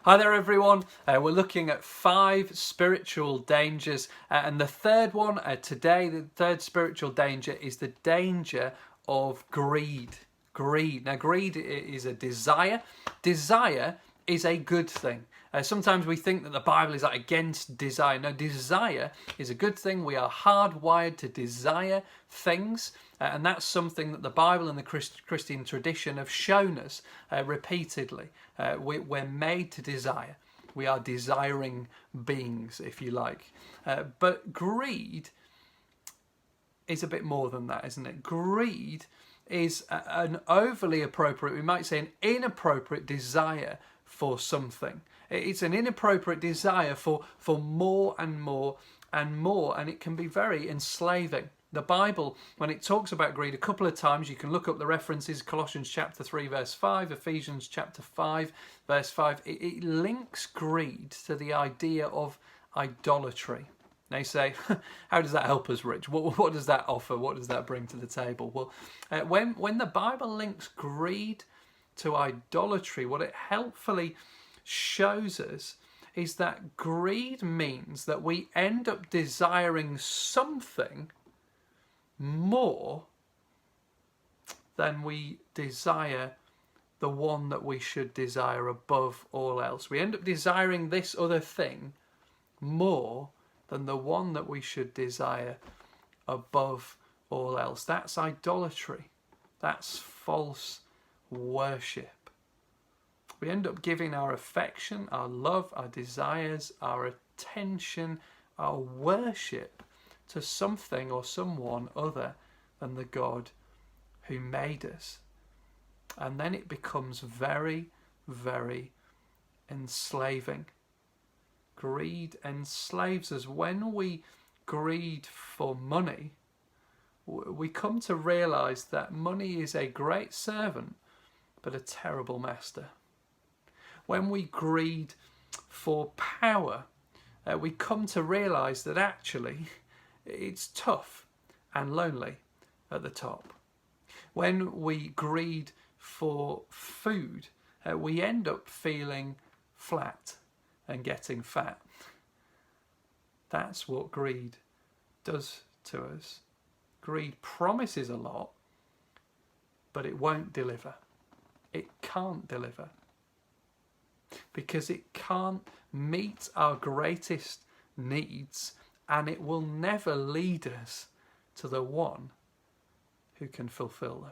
Hi there everyone, we're looking at 5 spiritual dangers and the third one today, the third spiritual danger is the danger of greed. Now greed is a desire. Desire is a good thing. Sometimes we think that the Bible is against desire. No, desire is a good thing. We are hardwired to desire things, and that's something that the Bible and the Christian tradition have shown us repeatedly. We're made to desire. We are desiring beings, if you like. But greed is a bit more than that, isn't it? Greed is an overly appropriate, we might say an inappropriate desire for something. It's an inappropriate desire for more and more and more, and it can be very enslaving. The Bible, when it talks about greed a couple of times, you can look up the references, Colossians chapter 3 verse 5, Ephesians chapter 5 verse 5, it links greed to the idea of idolatry. They say, how does that help us, Rich? What does that offer? What does that bring to the table? Well, when the Bible links greed to idolatry, what it helpfully shows us is that greed means that we end up desiring something more than we desire the one that we should desire above all else. We end up desiring this other thing more than the one that we should desire above all else. That's idolatry. That's false worship. We end up giving our affection, our love, our desires, our attention, our worship to something or someone other than the God who made us. And then it becomes very, very enslaving. Greed enslaves us. When we greed for money, we come to realize that money is a great servant, but a terrible master. When we greed for power, we come to realize that actually it's tough and lonely at the top. When we greed for food, we end up feeling flat and getting fat. That's what greed does to us. Greed promises a lot, but it won't deliver. It can't deliver, because it can't meet our greatest needs, and it will never lead us to the one who can fulfill them.